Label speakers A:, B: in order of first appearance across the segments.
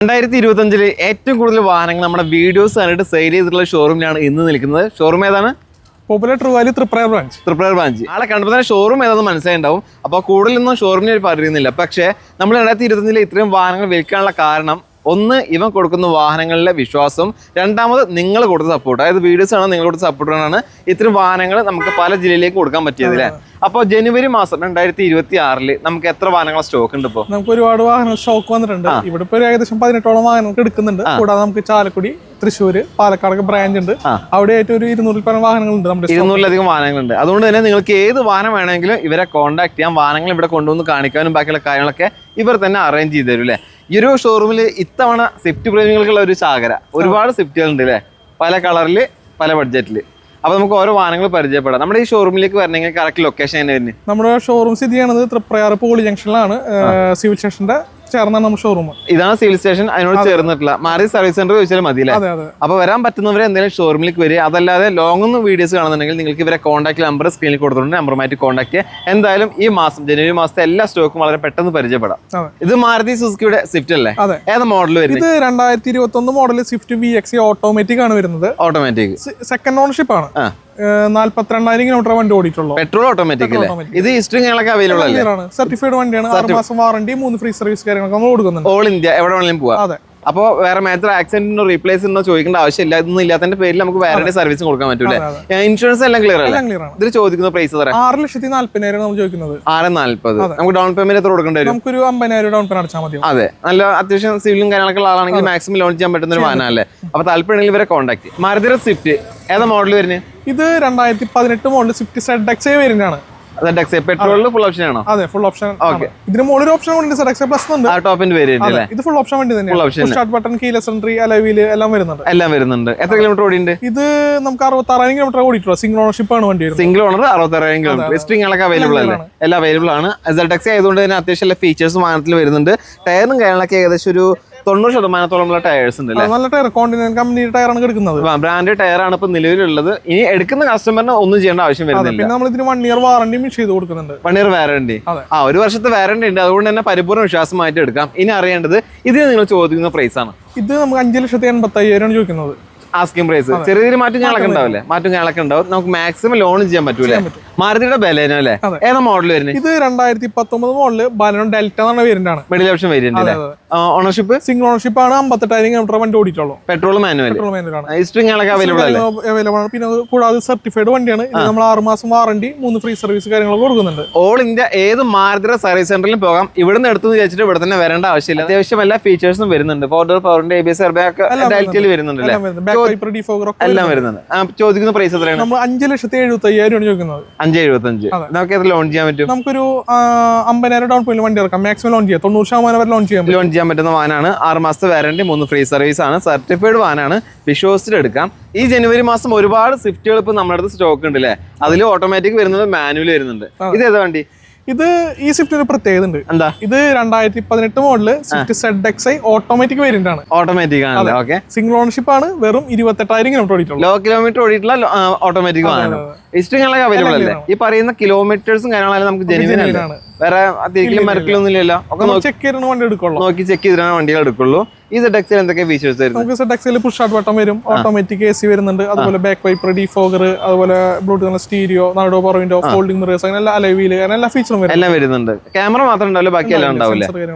A: 2025 ഏറ്റവും കൂടുതൽ വാഹനങ്ങൾ നമ്മുടെ വീഡിയോസ് കണ്ടിട്ട് സെയിൽ ചെയ്തിട്ടുള്ള ഷോറൂമിലാണ് ഇന്ന് നിൽക്കുന്നത്. ഷോറൂം ഏതാണ്?
B: Popular True Value Triprayar branch.
A: ആളെ കണ്ടപ്പോൾ തന്നെ ഷോറൂം ഏതാണെന്ന് മനസ്സിലായിട്ടുണ്ടാവും. അപ്പോൾ കൂടുതലൊന്നും ഷോറൂമിനെ പറയുന്നില്ല. പക്ഷേ നമ്മൾ 2025 ഇത്രയും വാഹനങ്ങൾ വിൽക്കാനുള്ള കാരണം ഒന്ന്, ഇവൻ കൊടുക്കുന്ന വാഹനങ്ങളിലെ വിശ്വാസം, രണ്ടാമത് നിങ്ങൾ കൊടുത്ത സപ്പോർട്ട്. അതായത് വീഡിയോസ് ആണ് നിങ്ങൾ കൊടുത്ത സപ്പോർട്ടാണ് ഇത്തരം വാഹനങ്ങൾ നമുക്ക് പല ജില്ലയിലേക്ക് കൊടുക്കാൻ പറ്റിയത് അല്ലേ. അപ്പോൾ ജനുവരി മാസം 2026 നമുക്ക് എത്ര വാഹനങ്ങൾ സ്റ്റോക്ക് ഉണ്ട്? ഇപ്പോൾ
B: നമുക്ക് ഒരുപാട് വാഹനങ്ങൾ സ്റ്റോക്ക് വന്നിട്ടുണ്ട്. ഇവിടെ ഇപ്പോൾ ഏകദേശം 18ഓളം വാഹനങ്ങൾ എടുക്കുന്നുണ്ട്. കൂടാതെ നമുക്ക് ചാലക്കുടി, തൃശ്ശൂര്, പാലക്കാട് ബ്രാഞ്ച് ഉണ്ട്. അവിടെ ആയിട്ട് ഒരു 200 പരം വാഹനങ്ങളുണ്ട്. നമ്മുടെ
A: 200ലധികം വാഹനങ്ങളുണ്ട്. അതുകൊണ്ട് തന്നെ നിങ്ങൾക്ക് ഏത് വാഹനം വേണമെങ്കിലും ഇവരെ കോൺടാക്ട് ചെയ്യാം. വാഹനങ്ങൾ ഇവിടെ കൊണ്ടുവന്ന് കാണിക്കാനും ബാക്കിയുള്ള കാര്യങ്ങളൊക്കെ ഇവർ തന്നെ അറേഞ്ച് ചെയ്ത് തരും അല്ലേ. ഈ ഒരു ഷോറൂമിൽ ഇത്തവണ സ്വിഫ്റ്റ് പ്രേമികൾക്കുള്ള ഒരു ശാഖര, ഒരുപാട് സ്വിഫ്റ്റുകളുണ്ട് അല്ലേ, പല കളറിൽ പല ബഡ്ജറ്റിൽ. അപ്പൊ നമുക്ക് ഓരോ വാഹനങ്ങൾ പരിചയപ്പെടാം. നമ്മുടെ ഈ ഷോറൂമിലേക്ക് വരണമെങ്കിൽ കറക്റ്റ് ലൊക്കേഷൻ തന്നെ വരുന്നത്? നമ്മുടെ
B: ഷോറൂം സ്ഥിതി ചെയ്യുന്നത് തൃപ്രയാർ പോളി ജംഗ്ഷനിലാണ്. സിവിൽ സ്റ്റേഷന്റെ ചേർന്നാണ് നമ്മുടെ ഷോറൂം.
A: ഇതാണ് സിവിൽ സ്റ്റേഷൻ, അതിനോട് ചേർന്നിട്ടുള്ള മാറി സർവീസ് സെന്റർ ചോദിച്ചാൽ മതി അല്ലേ. അപ്പൊ വരാൻ പറ്റുന്നവരെ എന്തെങ്കിലും ഷോറൂമിലേക്ക് വരിക. അതല്ലാതെ ലോങ് ഒന്നും വീഡിയോസ് കാണുന്നുണ്ടെങ്കിൽ നിങ്ങൾക്ക് ഇവരെ കോൺടാക്ട് നമ്പർ സ്ക്രീനിൽ കൊടുത്തിട്ടുണ്ട്. നമ്പറുമായിട്ട് കോൺടാക്ട് ചെയ്യുക. എന്തായാലും ഈ മാസം ജനുവരി മാസത്തെ എല്ലാ സ്റ്റോക്കും വളരെ പെട്ടെന്ന് പരിചയപ്പെടാം. ഇത് മാരുതി സുസുക്കിയുടെ സ്വിഫ്റ്റ് അല്ലേ? ഏത് മോഡൽ വരുന്നത്?
B: ഇത് 2021 മോഡൽ സ്വിഫ്റ്റ് VXE ഓട്ടോമാറ്റിക് ആണ് വരുന്നത്.
A: ഓട്ടോമാറ്റിക്
B: സെക്കൻഡ് ഓണർഷിപ്പ് ആണ്. 42,000 കിലോമീറ്റർ വണ്ടി ഓടിയിട്ടുള്ളൂ.
A: പെട്രോൾ ഓട്ടോമാറ്റിക് അല്ലേ? ഇത് ഹിസ്റ്ററി ഞങ്ങളൊക്കെ അവൈലബിൾ അല്ലേ?
B: സർട്ടിഫൈഡ് വണ്ടിയാണ്. 6 മാസം വാറണ്ടി, 3 ഫ്രീ സർവീസ് കാര്യങ്ങളൊക്കെ നമ്മൾ കൊടുക്കുന്നുണ്ട്.
A: ഓൾ ഇന്ത്യ എവിടെ വേണമെങ്കിലും പോവാം.
B: അതെ.
A: അപ്പോൾ വേറെ മേജർ ആക്സിഡന്റിനോ റീപ്ലേസ് ഉണ്ടോ ചോദിക്കേണ്ട ആവശ്യമില്ല. ഇതൊന്നും ഇല്ലാത്തതിന്റെ പേരിൽ നമുക്ക് വേറെ സർവീസ് കൊടുക്കാൻ പറ്റൂലേ. ഇൻഷുറൻസ് എല്ലാം ക്ലിയർ അല്ലേ? ഇതിൽ ചോദിക്കുന്ന പ്രൈസ്
B: 6,40,000 നമ്മൾ ചോദിക്കുന്നത്.
A: 6,40,000. നമുക്ക് ഡൗൺ പേയ്മെന്റ് എത്ര കൊടുക്കേണ്ടി വരും?
B: നമുക്കൊരു 50,000 ഡൗൺ പേയ്മെന്റ് അടച്ചാൽ മതി.
A: അതെ, നല്ല അത്യാവശ്യം സിവിലും കാര്യങ്ങളൊക്കെ ഉള്ള ആളാണെങ്കിൽ മാക്സിമം ലോൺ ചെയ്യാൻ പറ്റുന്ന ഒരു വാഹനമല്ലേ. അപ്പൊ താല്പര്യമെങ്കിൽ ഇവരെ കോൺടാക്ട് ചെയ്യും. മാരുതി സ്വിഫ്റ്റ് ഏതാ മോഡൽ വരുന്നത്?
B: ഇത് 2018 മോഡൽ സ്വിഫ്റ്റ് ZXA വേരിയന്റ് ആണ്.
A: പെട്രോളിൽ ഫുൾ ഓപ്ഷൻ ആണോ?
B: അതെ, ഫുൾ ഓപ്ഷൻ. ഇതിന് മുകളിൽ ഒരു ഓപ്ഷൻ ഉണ്ട്, ZXA പ്ലസ് ഉണ്ട്.
A: ടോപ്പിന്റെ വേരിയന്റ് അല്ലേ?
B: ഇത് ഫുൾ ഓപ്ഷൻ വണ്ടി തന്നെയാണ്. Start button, keyless entry, alloy wheel എല്ലാം വരുന്നുണ്ട്.
A: എത്ര കിലോമീറ്റർ ഓടിയുണ്ട്?
B: ഇത് നമുക്ക് 66,000 കിലോമീറ്റർ ഓടിയിട്ടുള്ളൂ. സിംഗിൾ ഓണർഷിപ്പ് ആണ് വണ്ടി.
A: Single owner 66,000 kilometre. Listing available അല്ലേ? എല്ലാം അവൈലബിൾ ആണ്. ZXA ആയതുകൊണ്ട് തന്നെ അത്യാവശ്യം ഫീച്ചേഴ്സ് വാഹനത്തിൽ വരുന്നുണ്ട്. ടയറും കാര്യങ്ങളൊക്കെ ഏകദേശം ഒരു 90% ടയേഴ്സ് ഉണ്ട്.
B: നല്ല ടയർ, കോണ്ടിനെന്റൽ കമ്പനി ടയറാണ് എടുക്കുന്നത്.
A: ബ്രാൻഡ് ടയറാണ് ഇപ്പൊ നിലവിലുള്ളത്. ഇനി എടുക്കുന്ന കസ്റ്റമറിന് ഒന്നും ചെയ്യേണ്ട ആവശ്യം വരുന്നില്ല.
B: പിന്നെ നമ്മൾ ഇതിന് 1 ഇയർ വാറണ്ടിയും ചെയ്ത് കൊടുക്കുന്നുണ്ട്.
A: 1 ഇയർ വാറണ്ടി, 1 വർഷത്തെ വാറണ്ടി ഉണ്ട്. അതുകൊണ്ട് തന്നെ പരിപൂർണ്ണ വിശ്വാസമായിട്ട് എടുക്കാം. ഇനി അറിയേണ്ടത് ഇതിന് നിങ്ങൾ ചോദിക്കുന്ന പ്രൈസ് ആണ്.
B: ഇത് നമുക്ക് 5,85,000 ചോദിക്കുന്നത്.
A: Asking price. ചെറിയ ചെറിയ മാറ്റം ഞങ്ങളൊക്കെ ഉണ്ടാവില്ലേ? ഉണ്ടാവും. നമുക്ക് മാക്സിമം ലോൺ ചെയ്യാൻ പറ്റൂലേ. മാരുതിയുടെ ബലേനോ അല്ലേ? ഏതാ മോഡൽ വരുന്നത്?
B: ഇത് 2019 മോഡല് ബലേനോ ഡെൽറ്റ എന്ന വേരിയന്റ് ആണ്.
A: മിഡിൽ ഓപ്ഷൻ വേരിയന്റ് അല്ലേ? ഓണർഷിപ്പ്
B: സിംഗിൾ ഓണർഷിപ്പ് ആണ്. 58,000 കിലോമീറ്റർ വണ്ടി ഓടിയിട്ടുള്ളൂ.
A: പെട്രോൾ മാനുവൽ അവൈലബിൾ
B: ആണ്. പിന്നെ കൂടാതെ സർട്ടിഫൈഡ് വണ്ടിയാണ്. നമ്മൾ 6 മാസം വാറണ്ടി, 3 ഫ്രീ സർവീസ് കാര്യങ്ങളൊക്കെ കൊടുക്കുന്നുണ്ട്.
A: ഓൾ ഇന്ത്യ ഏത് മാരുതി സർവീസ് സെന്ററിലും പോകാം. ഇവിടെ നിന്ന് എടുത്തു വെച്ചിട്ട് ഇവിടെ തന്നെ വരേണ്ട ആവശ്യമില്ല. അത്യാവശ്യം എല്ലാ ഫീച്ചേഴ്സും വരുന്നുണ്ട്. പവറിന്റെ ABS എയർബാഗ് ഡെൽറ്റയിൽ വരുന്നുണ്ട് അല്ലേ? എല്ലാം വരുന്നുണ്ട്. ചോദിക്കുന്ന പ്രൈസ് എത്രയാണ്?
B: നമ്മൾ 5,75,000 ചോദിക്കുന്നത്.
A: 5,75,000. നമുക്ക് എത്ര ലോൺ ചെയ്യാൻ പറ്റും?
B: നമുക്കൊരു 50,000 ഡൗൺ പേയ്മെന്റ് വണ്ടി ഇറക്കാം. മാക്സിമം ലോൺ ചെയ്യാം. 90% വരെ ലോൺ ചെയ്യാൻ
A: പറ്റുന്ന വാഹനമാണ്. 6 മാസത്തെ വാറണ്ടി, 3 ഫ്രീ സർവീസ് ആണ്. സർട്ടിഫൈഡ് വാഹനമാണ്. വിശ്വസിച്ചിട്ട് എടുക്കാം. ഈ ജനുവരി മാസം ഒരുപാട് സ്വിഫ്റ്റുകൾ ഇപ്പൊ നമ്മുടെ അടുത്ത് സ്റ്റോക്ക് ഉണ്ട് അല്ലേ? അതിൽ ഓട്ടോമാറ്റിക് വരുന്നത്, മാനുവൽ വരുന്നുണ്ട്. ഇത് ഏതാ വണ്ടി?
B: ഇത് ഈ സ്വിഫ്റ്റ് ഒരു പ്രത്യേകത ഉണ്ട്.
A: എന്താ?
B: ഇത് 2018 model Swift ZXI automatic variant ആണ്.
A: ഓട്ടോമാറ്റിക് ആണ്. ഓക്കെ.
B: സിംഗിൾ ഓണർഷിപ്പ് ആണ്. വെറും 28,000 കിലോമീറ്റർ ഓടിയിട്ടുള്ളൂ.
A: ലോ കിലോമീറ്റർ ഓടിയിട്ടുള്ള ഓട്ടോമാറ്റിക് ആണ്. ഹിസ്റ്ററികളൊക്കെ അവൈലബിൾ അല്ലേ? ഈ പറയുന്ന കിലോമീറ്റേഴ്സും കാര്യങ്ങളെല്ലാം നമുക്ക് ജെനുവിൻ ആണ്. വേറെ അധികം മരക്കിലൊന്നും ഇല്ലല്ലോ. ഒക്കെ
B: ചെക്ക് ചെയ്തിട്ട് വണ്ടി എടുക്കുള്ളൂ.
A: നോക്കി ചെക്ക് ചെയ്തിട്ടാണ് വണ്ടികൾ എടുക്കുള്ളൂ. ഈ ZXL എന്തൊക്കെ ഫീച്ചേഴ്സ് വരുന്നത്?
B: നമുക്ക് ZXL പുഷ് സ്റ്റാർട്ട് ബട്ടൺ വരും. ഓട്ടോമാറ്റിക് AC വരുന്നുണ്ട്. അതുപോലെ ബാക്ക് വൈപ്പർ, ഡിഫോഗർ, അതുപോലെ ബ്ലൂടൂത്ത് സ്റ്റീരിയോ, നാടോ പവർ വിൻഡോ, ഫോൾഡിംഗ് മിറേഴ്സ്, അങ്ങനെ എല്ലാ അലോയ് വീൽ, അങ്ങനെ എല്ലാ ഫീച്ചറും
A: എല്ലാം വരുന്നുണ്ട്. ക്യാമറ മാത്രം ഉണ്ടാവില്ല, ബാക്കി എല്ലാം ഉണ്ടാവില്ലേ?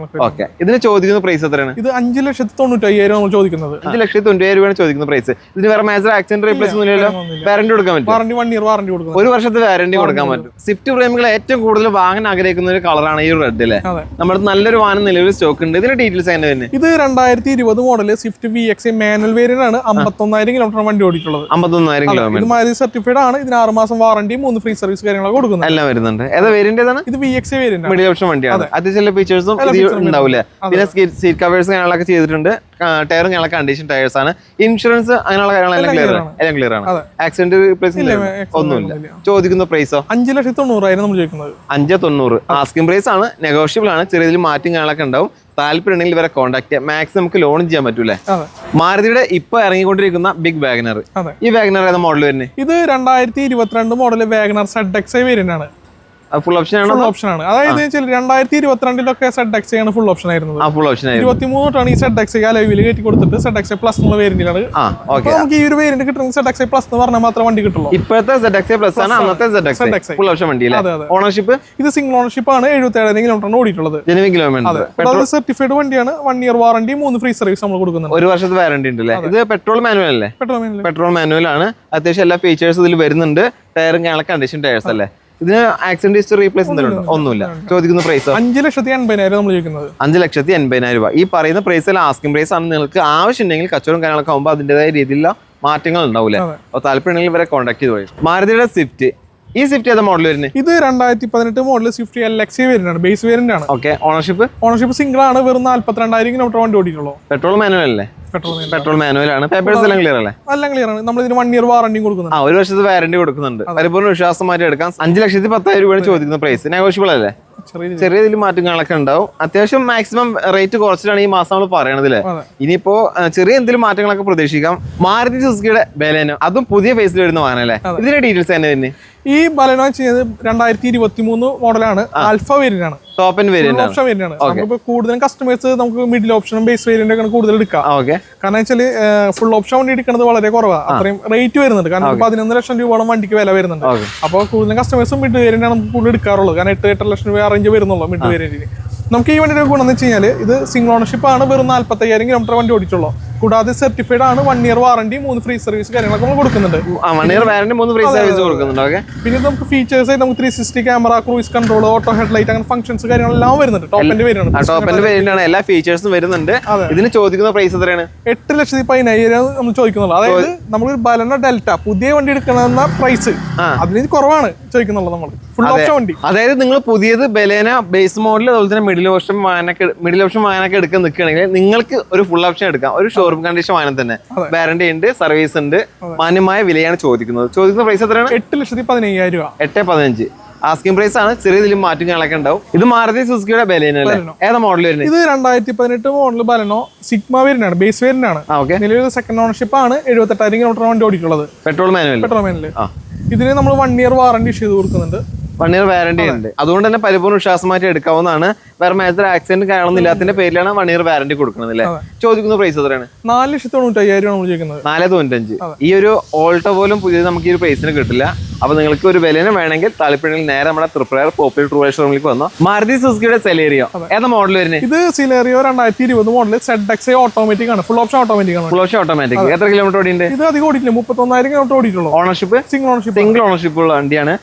A: ഓക്കെ. ഇതിന് ചോദിക്കുന്ന പ്രൈസ് എത്രയാണ്?
B: ഇത് 5,95,000 നമ്മൾ ചോദിക്കുന്നത്.
A: 5,90,000 രൂപയാണ് ചോദിക്കുന്ന പ്രൈസ്. ഇതിന് വേറെ മേജർ ആക്സിഡന്റ് റീപ്ലേസ് ഒന്നുമില്ലല്ലോ? വാറണ്ടി കൊടുക്കാൻ പറ്റും.
B: വാറണ്ടി 1 ഇയർ വാറണ്ടി കൊടുക്കും.
A: 1 വർഷത്തെ വാറണ്ടി കൊടുക്കാൻ പറ്റും. സ്വിഫ്റ്റ് പ്രേമികൾ ഏറ്റവും കൂടുതൽ വാങ്ങാൻ ആഗ്രഹിക്കുന്ന ഒരു കളറാണ് ഈ റെഡ് അല്ലേ? നമ്മുടെ നല്ലൊരു വാഹനം നിലവിൽ സ്റ്റോക്ക് ഉണ്ട്. ഇതിന്റെ ഡീറ്റെയിൽസ് എങ്ങനെ വരുന്നത്?
B: ഇത് 2020 model Swift VXI manual variant ആണ്. 51,000 കിലോമീറ്റർ വണ്ടി ഓടിയിട്ടുള്ളത്.
A: 51,000 കിലോമീറ്റർ.
B: ഇത് മാരുതി സർട്ടിഫൈഡ് ആണ്. ഇതിന് 6 മാസം വാറണ്ടി, 3 ഫ്രീ സർവീസ് കാര്യങ്ങളൊക്കെ കൊടുക്കുന്നത്.
A: എല്ലാം വരുന്നുണ്ട്. ഏതാ വേരിയന്റ് ഏതാണ്?
B: ഇത് VXI വേരിയന്റ്.
A: മിഡിൽ ഓപ്ഷൻ വണ്ടിയാണ്. അത്യാവശ്യം ഫീച്ചേഴ്സും ഉണ്ടാവില്ലേ? പിന്നെ സീറ്റ് കവേഴ്സ് കാര്യങ്ങളൊക്കെ ചെയ്തിട്ടുണ്ട്. ടയറും ഞങ്ങളെ കണ്ടീഷൻ ടയേഴ്സ് ആണ്. ഇൻഷുറൻസ് അങ്ങനെയുള്ള കാര്യങ്ങളെല്ലാം ക്ലിയർ ആണ്. ആക്സിഡന്റ് റീപ്ലേസ് ഒന്നുമില്ല. ചോദിക്കുന്ന പ്രൈസോ?
B: 5,90,000 നമ്മൾ ചോദിക്കുന്നത്.
A: 5,90,000 ആസ്കിംഗ് പ്രൈസ് ആണ്. നെഗോഷ്യബിൾ ആണ്. ചെറിയ മാറ്റം കാര്യങ്ങളൊക്കെ ഉണ്ടാവും. താല്പര്യമുണ്ടെങ്കിൽ ഇവരെ കോൺടാക്ട് ചെയ്യാം. മാക്സിമം നമുക്ക് ലോൺ ചെയ്യാൻ പറ്റൂലേ? മാരുതിയുടെ ഇപ്പൊ ഇറങ്ങിക്കൊണ്ടിരിക്കുന്ന ബിഗ് വാഗനർ. ഈ വാഗനർ ഏതാ മോഡൽ വരുന്നത്?
B: ഇത് 2022 മോഡൽ വാഗനർ ZXI വേരിയന്റ് ആണ്.
A: ഫുൾ ഓപ്ഷൻ ആണ്.
B: ഫുൾ ഓപ്ഷൻ ആണ്. അതായത് 2022 ZX ആണ് ഫുൾ ഓപ്ഷൻ ആയിരുന്നത്.
A: ഫുൾ ഓപ്ഷൻ
B: 23 തൊട്ടാണ് ഈ ZX അലവിൽ കയറ്റി കൊടുത്തിട്ട് ZX പ്ലസ് എന്നുള്ള വേരിയന്റിലാണ്. നമുക്ക് ഈ ഒരു വേരിയന്റ് കിട്ടുന്ന ZX പ്ലസ് എന്ന് പറഞ്ഞാൽ മാത്രമേ വണ്ടി കിട്ടുള്ളൂ.
A: ഇപ്പോഴത്തെ ZX പ്ലസ് ആണ്, അന്നത്തെ ZX ഫുൾ ഓപ്ഷൻ വണ്ടി. ഓണർഷിപ്പ്
B: ഇത് സിംഗിൾ ഓണർഷിപ്പ് ആണ്. 77,000 കിലോമീറ്റർ ഓടിയിട്ടുള്ളത്.
A: കിലോമീറ്റർ
B: സർട്ടിഫൈഡ് വണ്ടിയാണ്. 1 ഇയർ വാറണ്ടി, 3 ഫ്രീ സർവീസ് നമ്മൾ കൊടുക്കുന്നുണ്ട്.
A: 1 വർഷത്തെ വാറണ്ടി ഉണ്ട് അല്ലേ? ഇത് പെട്രോൾ മാനുവൽ അല്ലേ? പെട്രോൾ മാനുവൽ ആണ്. അത്യാവശ്യം എല്ലാ ഫീച്ചേഴ്സും ഇതിൽ വരുന്നുണ്ട്. ടയറും കണ്ടീഷൻ ടയർസ് അല്ലേ? ഇതിന് ആക്സിഡന്റ് ഹിസ്റ്ററി റീപ്ലേസ് ഒന്നുമില്ല. ചോദിക്കുന്ന പ്രൈസ്
B: 5,80,000 നമ്മൾ ചോദിക്കുന്നത്.
A: 5,80,000 രൂപ. ഈ പറയുന്ന പ്രൈസിൽ ആസ്കിംഗ് പ്രൈസ് ആണ്. നിങ്ങൾക്ക് ആവശ്യമുണ്ടെങ്കിൽ കച്ചവടം കാര്യങ്ങളൊക്കെ ആകുമ്പോൾ അതിൻ്റെതായ രീതിയിലുള്ള മാറ്റങ്ങൾ ഉണ്ടാവില്ലേ? അപ്പോൾ താല്പര്യമുണ്ടെങ്കിൽ ഇവരെ കോൺടാക്ട് ചെയ്ത് പോയി. മാരുതിയുടെ സ്വിഫ്റ്റ്, ഈ സ്വിഫ്റ്റ് ഏതാ മോഡൽ വരുന്നത്?
B: ഇത് 2018 മോഡൽ സ്വിഫ്റ്റ് LX വേരിയന്റ് ആണ്. ബേസ് വേരിയന്റ് ആണ്.
A: ഓക്കെ. ഓണർഷിപ്പ്
B: സിംഗിൾ ആണ്. വെറും 42,000 കിലോമീറ്റർ വണ്ടി ഓടിയിട്ടുള്ളൂ.
A: പെട്രോൾ മാനുവൽ അല്ലേ? പെട്രോൾ മാനുവൽ ആണ്. പേപ്പേഴ്സ് എല്ലാം ക്ലിയർ അല്ലേ?
B: എല്ലാം ക്ലിയർ ആണ്. നമ്മൾ ഇതിന് 1 ഇയർ വാറണ്ടി കൊടുക്കുന്നുണ്ട്.
A: 1 വർഷത്തെ വാറണ്ടി കൊടുക്കുന്നുണ്ട്. പരിപൂർണ്ണ വിശ്വാസമായിട്ട് എടുക്കാം. 5,10,000 രൂപയാണ് ചോദിക്കുന്ന പ്രൈസ്. നെഗോഷ്യബിൾ അല്ലേ? ചെറിയ ഇതിൽ മാറ്റങ്ങളൊക്കെ ഉണ്ടാവും. അത്യാവശ്യം മാക്സിമം റേറ്റ് കുറച്ചിട്ടാണ് ഈ മാസം നമ്മൾ പറയണതില്ലേ. ഇനിയിപ്പോ ചെറിയ എന്തെങ്കിലും മാറ്റങ്ങളൊക്കെ പ്രതീക്ഷിക്കാം. മാരുതി സുസുക്കിയുടെ ബലേനോ, അതും പുതിയ ഫേസിൽ വരുന്ന വാഹനം അല്ലേ? ഇതിന്റെ ഡീറ്റെയിൽസ് തന്നെ തന്നെ.
B: ഈ ബലേനോ ചെയ്യുന്നത് 2023 മോഡലാണ്. ആൽഫ വേരിയന്റ് ആണ്.
A: Top end variant
B: option variant ആണ്. നമുക്ക് കൂടുതലും കസ്റ്റമേഴ്സ് നമുക്ക് മിഡിൽ ഓപ്ഷനും ബേസ് വേരിയന്റ് ഒക്കെ കൂടുതൽ എടുക്കാം. കാരണം വെച്ചാല് ഫുൾ ഓപ്ഷൻ വണ്ടി എടുക്കുന്നത് വളരെ കുറവാണ്. അത്രയും റേറ്റ് വരുന്നുണ്ട്. കാരണം 11 ലക്ഷം രൂപയോളം വണ്ടിക്ക് വില വരുന്നുണ്ട്. അപ്പോൾ കൂടുതലും കസ്റ്റമേഴ്സ് മിഡ് വേരിയന്റ് ആണ് നമുക്ക് കൂടുതൽ എടുക്കാറുള്ളത്. കാരണം 8 ലക്ഷം രൂപ അറേഞ്ച് വരുന്നുള്ളൂ മിഡ് വേരിയന്റിന്. നമുക്ക് ഈ വണ്ടിയുടെ ഗുണം എന്ന് വെച്ച് കഴിഞ്ഞാൽ ഇത് സിംഗിൾ ഓണർഷിപ്പ് ആണ്. വെറും 45,000 കിലോമീറ്റർ വണ്ടി ഓടിച്ചുള്ളൂ. കൂടാതെ സർട്ടിഫൈഡ് ആണ്. 1 ഇയർ വാറണ്ടി, 3 ഫ്രീ സർവീസ് കാര്യങ്ങളൊക്കെ നമ്മൾ കൊടുക്കുന്നുണ്ട്.
A: 1 ഇയർ വാറണ്ടി, 3 ഫ്രീ സർവീസ് കൊടുക്കുന്നുണ്ട്.
B: പിന്നെ നമുക്ക് ഫീച്ചേഴ്സ് ആയിട്ട് നമുക്ക് 360 camera, cruise control, auto headlight, അങ്ങനെ ഫംഗ്ഷൻസ് കാര്യങ്ങളെല്ലാം വരുന്നുണ്ട്. ടോപ്പ് എൻഡ്
A: വേരിയന്റ് ആണ്. എല്ലാ ഫീച്ചേഴ്സും വരുന്നുണ്ട്. ഇതിന് ചോദിക്കുന്ന പ്രൈസ് എത്രയാണ്?
B: 8,10,000 നമ്മൾ ചോദിക്കുന്നുള്ളൂ. അതായത് നമ്മൾ ബലനോ ഡെൽറ്റ പുതിയ വണ്ടി എടുക്കണമെന്ന പ്രൈസ് അതിന് കുറവാണ് ചോദിക്കുന്നുള്ളൂ. നമ്മൾ ഫുൾ ഓപ്ഷൻ വണ്ടി,
A: അതായത് നിങ്ങൾ പുതിയത് ബലേന ബേസ് മോഡൽ, അതുപോലെ തന്നെ മിഡിൽ ഓപ്ഷൻ വാഹനമൊക്കെ എടുക്കാൻ നിൽക്കുകയാണെങ്കിൽ നിങ്ങൾക്ക് ഒരു ഫുൾ ഓപ്ഷൻ എടുക്കാം. ഒരു ഷോറൂം കണ്ടീഷൻ വാഹനം തന്നെ. വാറണ്ടി ഉണ്ട്, സർവീസ് ഉണ്ട്, മാന്യമായ വിലയാണ് ചോദിക്കുന്നത്. ചോദിക്കുന്ന പ്രൈസ് എത്രയാണ്?
B: 8,15,000 രൂപ.
A: 8,15,000 ആസ്കിംഗ് പ്രൈസ് ആണ്. ചെറിയ ഇതിലും മാറ്റങ്ങളൊക്കെ ഉണ്ടാവും. ഇത് മാരുതി സുസുക്കിയുടെ ബലേനോ അല്ലേ? ഏതാ മോഡൽ വരുന്നത്?
B: ഇത് 2018 മോഡൽ ബലനോ സിഗ്മ വേരിയന്റ് ആണ്. ബേസ് വേരിയന്റ് ആണ്. നിലവിൽ സെക്കൻഡ് ഓണർഷിപ്പ് ആണ്. 78,000 കിലോമീറ്റർ വണ്ടി ഓടിയിട്ടുള്ളത്.
A: Petrol manual.
B: ഇതിന് നമ്മൾ 1 ഇയർ വാറണ്ടി ഇഷ്യൂ ചെയ്ത് കൊടുക്കുന്നുണ്ട്.
A: 1 ഇയർ വാറണ്ടി ഉണ്ട്. അതുകൊണ്ട് തന്നെ പരിപൂർണ്ണ വിശ്വാസമായിട്ട് എടുക്കാവുന്നതാണ്. വേറെ മേജർ ആക്സിഡന്റ് കാണുന്നില്ലാത്തതിന്റെ പേരിലാണ് 1 ഇയർ വാറണ്ടി കൊടുക്കുന്നത് അല്ലേ? ചോദിക്കുന്ന പ്രൈസ് എത്രയാണ്?
B: 4,95,000 നമ്മൾ ചോദിക്കുന്നത്.
A: 4,95,000. ഈ ഒരു ഓൾട്ടോ പോലും പുതിയത് നമുക്ക് ഈ ഒരു പ്രൈസിന് കിട്ടില്ല. അപ്പൊ നിങ്ങൾക്ക് ഒരു ബലേന വേണമെങ്കിൽ താല്പര്യമെങ്കിൽ നേരെ നമ്മുടെ തൃപ്രയർ പോപ്പുലർ ട്രൂ ഷോറൂമിലേക്ക് വന്നോ. മാരുതി സുസുക്കിയുടെ സെലേറിയോ ഏതാ മോഡൽ വരുന്നത്?
B: ഇത് സിലേറിയോ 2020 മോഡൽ ZX ഓട്ടോമാറ്റിക് ആണ്. ഫുൾ ഓപ്ഷൻ ഓട്ടോമാറ്റിക് ആണ്.
A: Full option automatic. എത്ര കിലോമീറ്റർ ഓടിയുണ്ട്?
B: ഇത് അധികം ഓടിയിട്ടില്ല. 31,000 കിലോമീറ്റർ ഓടിയിട്ടുള്ളൂ.
A: ഓണർഷിപ്പ് സിംഗിൾ ഓണർഷിപ്പ് ഉള്ള വണ്ടിയാണ്.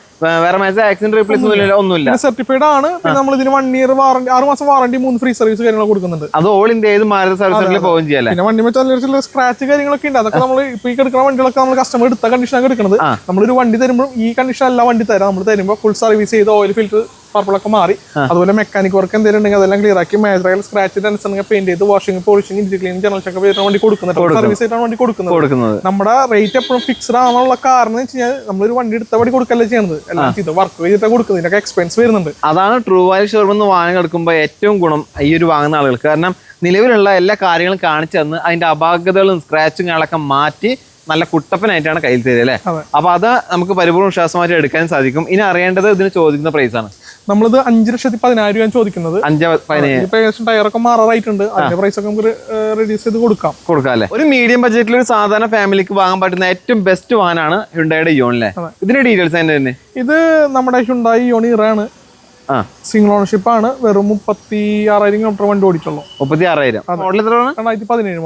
A: വേറെ മേജർ ആക്സിഡന്റ് റീപ്ലേസ് ഒന്നുമില്ല.
B: സർട്ടിഫൈഡ് ആണ്. പിന്നെ നമ്മൾ ഇതിന് 1 ഇയർ വാറണ്ടി, 6 മാസം വാറണ്ടി, 3 ഫ്രീ സർവീസ് കാര്യങ്ങൾ കൊടുക്കുന്നുണ്ട്.
A: അത് ഓൾ ഇന്ത്യ ഏത് മാരുതി സർവീസ് സെന്ററിൽ പോകുകയും ചെയ്യാം.
B: പിന്നെ വണ്ടി വെച്ചാൽ സ്ക്രാച്ച് കാര്യങ്ങളൊക്കെ ഉണ്ട്. അതൊക്കെ നമ്മൾ ഇപ്പൊ ഈ എടുക്കുന്ന വണ്ടികളൊക്കെ നമ്മൾ കസ്റ്റമർ എടുത്ത കണ്ടീഷനാണ് എടുക്കുന്നത്. നമ്മളൊരു വണ്ടി തരുമ്പോൾ ഈ കണ്ടീഷൻ അല്ല വണ്ടി തരാം. നമ്മൾ തരുമ്പോൾ ഫുൾ സർവീസ് ചെയ്ത് ഓയിൽ ഫിൽറ്റർ പർപ്പിളൊക്കെ മാറി, അതുപോലെ മെക്കാനിക് വർക്ക് എന്തെങ്കിലും ഉണ്ടെങ്കിൽ അതെല്ലാം ക്ലിയർ ആക്കി മേജർ സ്ക്രാച്ച് അനുസരിച്ച് പെയിന്റ് ചെയ്ത് വാഷിംഗ്, പോളിഷിംഗ്, ഇഞ്ചി ക്ലീനിങ്, ജനറൽ ചെക്കപ്പ് ചെയ്തിട്ടാണ് വണ്ടി കൊടുക്കുന്നത്. സർവീസ് ആയിട്ടാണ് വണ്ടി കൊടുക്കുന്നത്. നമ്മുടെ റേറ്റ് എപ്പോഴും ഫിക്സ്ഡ് ആവാനുള്ള കാരണം എന്ന് വെച്ചാൽ നമ്മളൊരു വണ്ടി എടുത്ത വണ്ടി കൊടുക്കല്ലേ ചെയ്യുന്നത്. എല്ലാം ചെയ്ത് വർക്ക് ചെയ്തിട്ട് കൊടുക്കുന്നത്. ഇതിനൊക്കെ എക്സ്പെൻസ് വരുന്നുണ്ട്.
A: അതാണ് ട്രൂ വാല്യൂ ഷോറൂമിൽ വാഹനം എടുക്കുമ്പോൾ ഏറ്റവും ഗുണം ഈ ഒരു വാങ്ങുന്ന ആളുകൾക്ക്. കാരണം നിലവിലുള്ള എല്ലാ കാര്യങ്ങളും കാണിച്ചു തന്ന് അതിന്റെ അപാകതകളും സ്ക്രാച്ചും കാര്യങ്ങളൊക്കെ മാറ്റി നല്ല കുട്ടപ്പനായിട്ടാണ് കയ്യിൽ തരിക അല്ലേ? അപ്പൊ അത് നമുക്ക് പരിപൂർണ്ണ വിശ്വാസമായിട്ട് എടുക്കാൻ സാധിക്കും. ഇനി അറിയേണ്ടത് ഇതിന് ചോദിക്കുന്ന പ്രൈസ് ആണ്.
B: നമ്മളിത് 5,10,000 രൂപ ചോദിക്കുന്നത്.
A: 5,15,000.
B: ഏകദേശം ടയറൊക്കെ മാറാറായിട്ടുണ്ട്. അതിന്റെ പ്രൈസ് ഒക്കെ നമുക്ക് റെഡ്യൂസ് ചെയ്ത് കൊടുക്കാം
A: അല്ലേ? ഒരു മീഡിയം ബഡ്ജറ്റിൽ ഒരു സാധാരണ ഫാമിലിക്ക് വാങ്ങാൻ പറ്റുന്ന ഏറ്റവും ബെസ്റ്റ് വാഹനമാണ് ഹ്യുണ്ടായിയുടെ ഇയോൺ അല്ലേ? ഇതിന്റെ ഡീറ്റെയിൽസ് തന്നെ.
B: ഇത് നമ്മുടെ ഹ്യുണ്ടായി ഇയോൺ ഇറാണ്. സിംഗിൾ ഓണർഷിപ്പ് ആണ്. വെറും 36,000 കിലോമീറ്റർ വണ്ടി ഓടിച്ചുള്ളൂ.
A: 36,000. മോഡൽ എത്രയാണ്?
B: 2017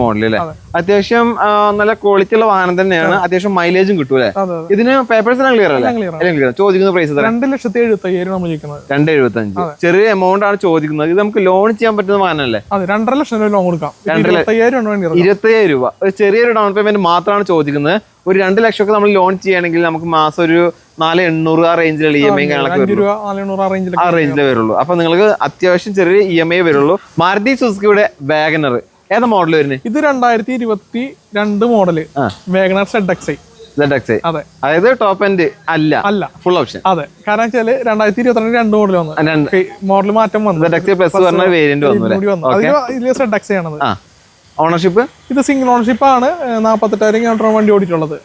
A: മോഡൽ അല്ലേ? അത്യാവശ്യം നല്ല ക്വാളിറ്റി ഉള്ള വാഹനം തന്നെയാണ്. അത്യാവശ്യം മൈലേജും കിട്ടും അല്ലേ? ഇതിന് പേപ്പേഴ്സ് ക്ലിയർ അല്ലേ? ചോദിക്കുന്ന പ്രൈസ്
B: 2,75,000 നമ്മൾ ചോദിക്കുന്നത്.
A: 2,75,000. ചെറിയ എമൗണ്ട് ആണ് ചോദിക്കുന്നത്. ഇത് നമുക്ക് ലോൺ ചെയ്യാൻ പറ്റുന്ന വാഹനമല്ലേ?
B: 2.5 ലക്ഷം ലോൺ കൊടുക്കാം.
A: 25,000 രൂപ. ഒരു ചെറിയൊരു ഡൗൺ പേയ്മെന്റ് മാത്രമാണ് ചോദിക്കുന്നത്. ഒരു 2 ലക്ഷമൊക്കെ നമ്മൾ ലോൺ ചെയ്യുകയാണെങ്കിൽ നമുക്ക് മാസം ഒരു 4,800 ആ റേഞ്ചിലുള്ള EMI ആ റേഞ്ചിലേ വരുള്ളൂ. അപ്പൊ നിങ്ങൾക്ക് അത്യാവശ്യം ചെറിയ EMI വരുള്ളൂ. മാരുതി സുസുക്കിയുടെ വാഗനർ ഏതാ മോഡൽ വരുന്നത്?
B: ഇത് 2022 മോഡല് വാഗനർ ZX.
A: അതെ, അതായത് ടോപ്പ് എൻഡ് അല്ല, ഫുൾ ഓപ്ഷൻ.
B: അതെ, കാരണം വെച്ചാല് 2022 2 മോഡൽ വന്നു. മോഡൽ മാറ്റം വന്നു.
A: ZX പ്ലസ് പറഞ്ഞ വേരിയന്റ് വന്നു.
B: ZX ആണത്.
A: ഓണർഷിപ്പ്
B: ഇത് സിംഗിൾ ഓണർഷിപ്പ് ആണ്. 48,000 കിലോമീറ്റർ വണ്ടി ഓടിയിട്ടുള്ളത്.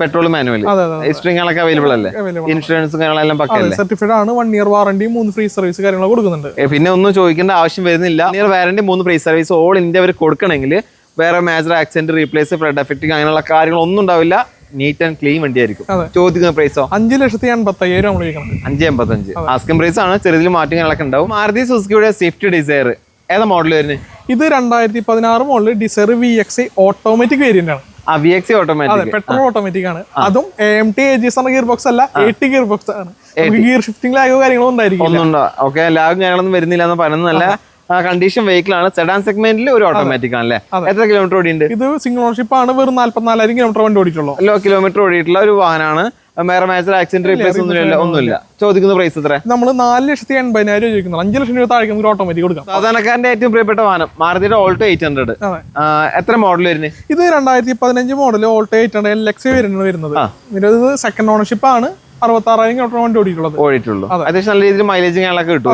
A: പെട്രോൾ മാനുവൽ
B: അതെ അതെ
A: സ്ട്രിങ്ങളൊക്കെ അവൈലബിൾ അല്ലേ? ഇൻഷുറൻസ് കാര്യങ്ങളെല്ലാം പക്കല്ലേ?
B: സർട്ടിഫൈഡ് ആണ്, 1 year വാറണ്ടി, 3 ഫ്രീ സർവീസ് കാര്യങ്ങൾ കൊടുക്കുന്നുണ്ട്.
A: പിന്നെ ഒന്നും ചോദിക്കേണ്ട ആവശ്യം വരുന്നില്ല. 1 year warranty, 3 free service all India അവർ കൊടുക്കണമെങ്കിൽ വേറെ major accident, replace, flood effect അങ്ങനെയുള്ള കാര്യങ്ങളൊന്നും ഉണ്ടാവില്ല. നീറ്റ് ആൻഡ് ക്ലീൻ വണ്ടിയായിരിക്കും. ചോദിക്കുന്ന പ്രൈസോ
B: 5,85,000 നമ്മൾ ചോദിക്കുന്നത്.
A: 585 ആസ്കിംഗ് പ്രൈസ് ആണ്. ചെറിയ മാറ്റങ്ങളൊക്കെ ഉണ്ടാവും. മാരുതി സുസുക്കിയുടെ സ്വിഫ്റ്റ് ഡിസയർ ഏതാ മോഡൽ വരുന്നത്?
B: ഇത് 2016 model Dzire VX automatic variant ആണ്.
A: VX ഓട്ടോമാറ്റിക്,
B: പെട്രോൾ ഓട്ടോമാറ്റിക് ആണ്. അതും AMT AGS എന്ന ഗിയർ ബോക്സ് അല്ല, AT ഗിയർ ബോക്സ് ആണ്. ഗിയർ ഷിഫ്റ്റിംഗ് ലാഗോ കാര്യങ്ങളോ ഉണ്ടായിരിക്കും.
A: ഓക്കെ, ലാഗും കാര്യങ്ങളൊന്നും വരുന്നില്ല എന്ന് പറയുന്നതല്ല. കണ്ടീഷൻ വെഹിക്കിൾ ആണ്. സെഡാൻ സെഗ്മെന്റിൽ ഒരു ഓട്ടോമാറ്റിക് ആണല്ലേ? എത്ര കിലോമീറ്റർ ഓടിയുണ്ട്?
B: ഇത് സിംഗിൾ ഓണർഷിപ്പ് ആണ്. വെറും 44,000 കിലോമീറ്റർ വണ്ടി ഓടിയിട്ടുള്ളൂ.
A: കിലോമീറ്റർ ഓടിയിട്ടുള്ള ഒരു വാഹനമാണ്. വേറെ മേജർ ആക്സിഡന്റ്, റീപ്ലേസ് ഒന്നുമില്ല. ചോദിക്കുന്ന പ്രൈസ് എത്ര?
B: നമ്മൾ 4,80,000 ചോദിക്കുന്നത്. 5 ലക്ഷം രൂപ താഴെ നമുക്ക് ഓട്ടോമാറ്റിക് കൊടുക്കാം.
A: സാധാരണക്കാരന്റെ ഏറ്റവും പ്രിയപ്പെട്ട വാഹനം മാരുതിയുടെ ഓൾട്ടോ 800. എത്ര മോഡൽ വരുന്നത്?
B: ഇത് 2015 മോഡൽ ഓൾട്ടോ 800 LX വരുന്നത്. ഇത് സെക്കൻഡ് ഓണർഷിപ്പ് ആണ്. 66,000 കിലോമീറ്റർ വണ്ടി ഓടിയിട്ടുള്ളൂ. അത്യാവശ്യം നല്ല രീതിയിൽ മൈലേജ് കാര്യങ്ങളൊക്കെ കിട്ടും.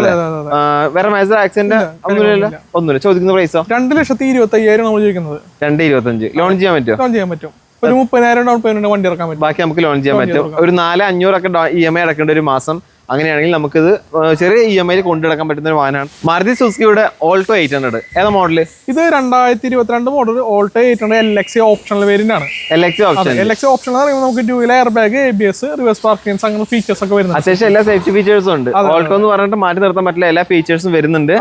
B: വേറെ മേജർ ആക്സിഡന്റ് ഒന്നുമില്ല. ചോദിക്കുന്ന പ്രൈസോ 2,25,000 നമ്മൾ ചോദിക്കുന്നത്.
A: 2,25,000 ലോൺ ചെയ്യാൻ പറ്റുമോ?
B: ലോൺ ചെയ്യാൻ പറ്റും. ഒരു 30,000 ഡൗൺ പേയ്മെന്റ് വണ്ടി ഇറക്കാൻ പറ്റും.
A: ബാക്കി നമുക്ക് ലോൺ ചെയ്യാൻ പറ്റും. ഒരു 4,500 ഒക്കെ EMI അടക്കേണ്ട ഒരു മാസം. അങ്ങനെയാണെങ്കിൽ നമുക്കിത് ചെറിയ EMI കൊണ്ടുനടക്കാൻ പറ്റുന്ന ഒരു വാഹനമാണ് മാരുതി സുസുക്കിയുടെ ഓൾട്ടോ 800. ഏതാ മോഡല്?
B: ഇത് 2022 model Alto 800 LX optional variant ആണ്.
A: LX ഓപ്ഷൻ
B: എന്ന് പറയുമ്പോൾ നമുക്ക് 2 wheeler air bag, ABS, reverse parking അങ്ങനെ ഫീച്ചേഴ്സ് ഒക്കെ വരുന്നുണ്ട്.
A: അത്യാവശ്യം എല്ലാ സേഫ്റ്റി ഫീച്ചേഴ്സും ഉണ്ട്. ഓൾട്ടോ എന്ന് പറഞ്ഞിട്ട് മാറ്റി നിർത്താൻ പറ്റില്ല, എല്ലാ ഫീച്ചേഴ്സും വരുന്നുണ്ട്.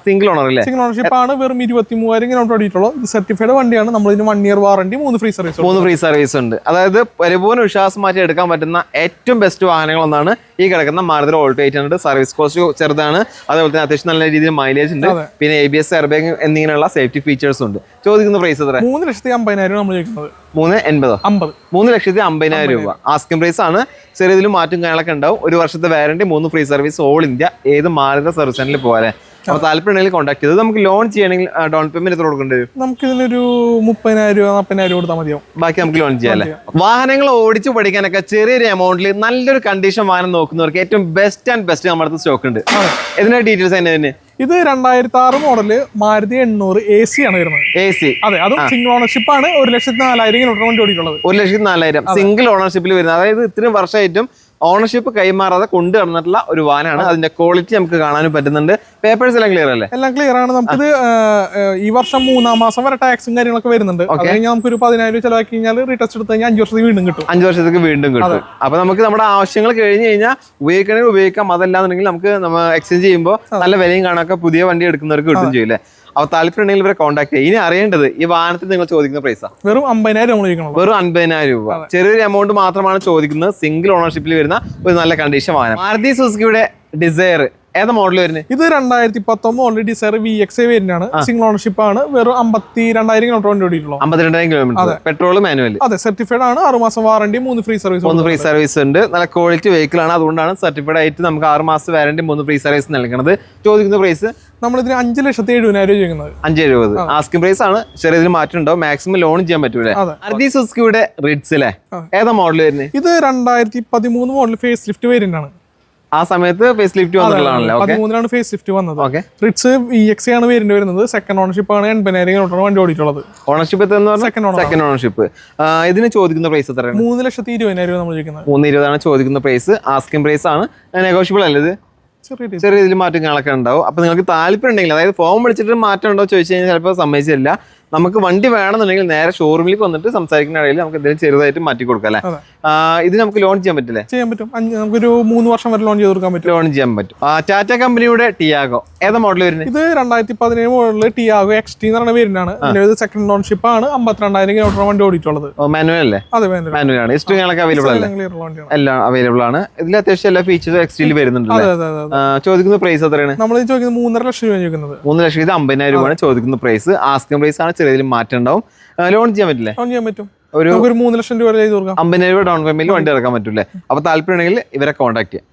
A: സിംഗിൾ ഓണർ അല്ലേ?
B: സിംഗിൾ ഓണർഷിപ്പ് ആണ്. വെറും 23,000 കിലോമീറ്റർ ഓടിയിട്ടുള്ളൂ. ഇത് സർട്ടിഫൈഡ് വണ്ടിയാണ്. നമ്മൾ ഇതിന് 1 year warranty, 3 free service.
A: 3 free service ഉണ്ട്. അതായത് പരിപൂർണ്ണ വിശ്വാസം മാറ്റി എടുക്കാൻ പറ്റുന്ന ഏറ്റവും ബെസ്റ്റ് വാഹനങ്ങളൊന്നാണ് ഈ കിടക്കുന്ന മാരുതി ഓൾട്ടോ 800. സർവീസ് കോസ്റ്റ് ചെറുതാണ്. അതേപോലെ തന്നെ അത്യാവശ്യം നല്ല രീതിയിൽ മൈലേജ് ഉണ്ട്. പിന്നെ ABS, എയർ ബാഗ് എന്നിങ്ങനെയുള്ള സേഫ്റ്റി ഫീച്ചേഴ്സും ഉണ്ട്. ചോദിക്കുന്ന പ്രൈസ് എത്ര?
B: 3,50,000 നമ്മൾ ചോദിക്കുന്നത്.
A: 3,80,000 3,50,000 രൂപ ആസ്കിംഗ് പ്രൈസ് ആണ്. ചെറിയ ഇതിൽ മാറ്റം കാര്യങ്ങളൊക്കെ ഉണ്ടാവും. 1 വർഷത്തെ warranty, 3 free service all India. ഏത് മാരുതി സർവീസ് സെന്ററിൽ പോകാൻ അപ്പൊ താല്പര്യമുണ്ടെങ്കിൽ കോൺടാക്ട് ചെയ്ത്. നമുക്ക് ലോൺ ചെയ്യണമെങ്കിൽ ഡൗൺ പേയ്മെന്റ് എത്ര കൊടുക്കേണ്ടി വരും?
B: നമുക്ക് ഇതിനൊരു 30,000 രൂപ 40,000 കൊടുത്താൽ മതിയാവും.
A: ബാക്കി നമുക്ക് ലോൺ ചെയ്യാം അല്ലേ? വാഹനങ്ങൾ ഓടിച്ചു പഠിക്കാനൊക്കെ ചെറിയൊരു എമൗണ്ടിൽ നല്ലൊരു കണ്ടീഷൻ വാഹനം നോക്കുന്നവർക്ക് ഏറ്റവും ബെസ്റ്റ് നമ്മുടെ അടുത്ത് സ്റ്റോക്ക് ഉണ്ട്. ഇതിന്റെ ഡീറ്റെയിൽസ് തന്നെ.
B: ഇത് 2006 മോഡല് മാരുതി 800 AC ആണ് വരുന്നത്.
A: AC
B: അതെ, അതും സിംഗിൾ ഓണർഷിപ്പ് ആണ്. 1,04,000 കിലോമീറ്റർ വണ്ടി ഓടിയിട്ടുള്ളത്.
A: 1,04,000 സിംഗിൾ ഓണർഷിപ്പിൽ വരുന്നത്. അതായത് ഇത്രയും വർഷമായിട്ടും ഓണർഷിപ്പ് കൈമാറാതെ കൊണ്ടു നടന്നിട്ടുള്ള ഒരു വാഹനമാണ്. അതിന്റെ ക്വാളിറ്റി നമുക്ക് കാണാനും പറ്റുന്നുണ്ട്. പേപ്പേഴ്സ് എല്ലാം ക്ലിയർ അല്ലേ? എല്ലാം
B: ക്ലിയർ ആണ്. നമുക്കിത് ഈ വർഷം 3-ാം മാസം വരെ ടാക്സും കാര്യങ്ങളൊക്കെ വരുന്നുണ്ട്. നമുക്കൊരു 10,000 ചിലവാക്കി കഴിഞ്ഞാൽ റീടെസ്റ്റ് എടുത്ത് കഴിഞ്ഞാൽ 5 വർഷത്തേക്ക് വീണ്ടും കിട്ടും.
A: 5 വർഷത്തേക്ക് വീണ്ടും കിട്ടും. അപ്പൊ നമുക്ക് നമ്മുടെ ആവശ്യങ്ങൾ കഴിഞ്ഞ് കഴിഞ്ഞാൽ ഉപയോഗിക്കണമെങ്കിൽ ഉപയോഗിക്കാം. അതല്ലാന്നുണ്ടെങ്കിൽ നമുക്ക് എക്സ്ചേഞ്ച് ചെയ്യുമ്പോൾ നല്ല വിലയും കാണാനൊക്കെ പുതിയ വണ്ടി എടുക്കുന്നവർക്ക് കിട്ടും ചെയ്യില്ലേ? അപ്പൊ താല്പര്യമുണ്ടെങ്കിൽ ഇവരെ കോൺടാക്ട് ചെയ്യുക. ഇനി അറിയേണ്ടത് ഈ വാഹനത്തിൽ നിങ്ങൾ ചോദിക്കുന്ന പ്രൈസാ
B: വെറും 50,000
A: വെറും 50,000 രൂപ. ചെറിയൊരു എമൗണ്ട് മാത്രമാണ് ചോദിക്കുന്നത്. സിംഗിൾ ഓണർഷിപ്പിൽ വരുന്ന ഒരു നല്ല കണ്ടീഷൻ വാഹനം മാരുതി സുസുക്കിയുടെ ഡിസയർ. ഏതാ മോഡൽ വരുന്നത്?
B: ഇത് 2019 മോഡൽ ഡിസയർ VX വേരിയന്റ് ആണ്. സിംഗിൾ ഓണർഷിപ്പ് ആണ്. വെറും 52,000 കിലോമീറ്റർ വണ്ടി ഓടിയിട്ടുള്ളൂ.
A: 52,000 കിലോമീറ്റർ. Petrol manual.
B: അതെ, സർട്ടിഫൈഡ് ആണ്. 6 മാസം warranty, 3 free service.
A: 3 free service ഉണ്ട്. നല്ല ക്വാളിറ്റി വെഹിക്കിൾ ആണ്. അതുകൊണ്ടാണ് സർട്ടിഫൈഡ് ആയിട്ട് നമുക്ക് 6 മാസം വാറണ്ടി, 3 ഫ്രീ സർവീസ് നൽകുന്നത്. ചോദിക്കുന്ന പ്രൈസ്
B: നമ്മൾ ഇതിന് 5,70,000 ചോദിക്കുന്നത്.
A: 5,70,000 ആസ്കിംഗ് പ്രൈസ് ആണ്. ചെറിയതിൽ മാറ്റം ഉണ്ടാവും. മാക്സിമം ലോൺ ചെയ്യാൻ പറ്റൂലേ? മാരുതി സുസുക്കിയുടെ റിഡ്സ് അല്ലേ? ഏതാ മോഡൽ വരുന്നത്?
B: ഇത് 2013 മോഡൽ ഫേസ് ലിഫ്റ്റ് വേരിയന്റ് ആണ്.
A: ആ സമയത്ത് ഫേസ് ലിഫ്റ്റ് വന്നിട്ടുള്ളതാണല്ലോ.
B: 13 ഫേസ് ലിഫ്റ്റ് വന്നത്. റിഡ്സ് VX ആണ് വേരിയന്റ് വരുന്നത്. സെക്കൻഡ് ഓണർഷിപ്പ് ആണ്. 80,000 കിലോമീറ്റർ വണ്ടി ഓടിയിട്ടുള്ളത്.
A: Ownership second ownership. ഇതിന് ചോദിക്കുന്ന പ്രൈസ് എത്രയാണ്?
B: 3,20,000 രൂപ നമ്മൾ ചോദിക്കുന്നത്.
A: 3,20,000 ചോദിക്കുന്ന പ്രൈസ്. ആസ്കിംഗ് പ്രൈസ് ആണ്. നെഗോഷ്യബിൾ അല്ലേ? ഇത് ചെറിയ രീതിയിൽ മാറ്റങ്ങളൊക്കെ ഉണ്ടാവും. അപ്പൊ നിങ്ങൾക്ക് താല്പര്യം ഉണ്ടെങ്കിൽ, അതായത് ഫോം വിളിച്ചിട്ട് മാറ്റം ഉണ്ടോ ചോദിച്ചു കഴിഞ്ഞാൽ ചിലപ്പോൾ സമ്മതിച്ചില്ല. നമുക്ക് വണ്ടി വേണമെന്നുണ്ടെങ്കിൽ നേരെ ഷോറൂമിലേക്ക് വന്നിട്ട് സംസാരിക്കുന്ന ഇടയിൽ നമുക്ക് എന്തെങ്കിലും ചെറുതായിട്ട് മാറ്റി കൊടുക്കാം അല്ലേ? ഇത് നമുക്ക് ലോൺ ചെയ്യാൻ പറ്റില്ലേ?
B: ചെയ്യാൻ പറ്റും. നമുക്കൊരു 3 വർഷം വരെ ലോൺ ചെയ്ത് കൊടുക്കാൻ പറ്റും.
A: ലോൺ ചെയ്യാൻ പറ്റും. ടാറ്റ കമ്പനിയുടെ ടിയാഗോ ഏതാ മോഡൽ വരുന്നത്?
B: ഇത് 2017 മോഡൽ ടിയാഗോ XT എന്ന് പറയുന്ന വേരിയന്റ് ആണ്. സെക്കൻഡ് ഓണർഷിപ്പ് ആണ്. 52,000 കിലോമീറ്റർ വണ്ടി ഓടിയിട്ടുള്ളത്.
A: മാനുവൽ അല്ലേ?
B: അതെ,
A: മാനുവൽ ആണ്. ഹിസ്റ്ററികളൊക്കെ അവൈലബിൾ അല്ലേ? എല്ലാം അവൈലബിൾ ആണ്. ഇതിൽ അത്യാവശ്യം എല്ലാ ഫീച്ചേഴ്സും XT വരുന്നുണ്ട്. ചോദിക്കുന്ന പ്രൈസ് എത്രയാണ്?
B: നമ്മൾ ചോദിക്കുന്നത് 3.5 ലക്ഷം രൂപ ചോദിക്കുന്നത്.
A: 3,50,000 50,000 രൂപയാണ് ചോദിക്കുന്ന പ്രൈസ്. ആസ്കിംഗ് പ്രൈസ് ആണ്. ചെറിയ മാറ്റം ഉണ്ടാവും. ലോൺ ചെയ്യാൻ പറ്റില്ലേ?
B: ലോൺ ചെയ്യാൻ പറ്റും. ഒരു 3 ലക്ഷം രൂപ ചെയ്ത് കൊടുക്കാം.
A: 50,000 രൂപ ഡൗൺ പേയ്മെന്റിൽ വണ്ടി ഇറക്കാൻ പറ്റൂലേ? അപ്പൊ താല്പര്യം ഉണ്ടെങ്കിൽ ഇവരെ കോൺടാക്ട് ചെയ്യാം.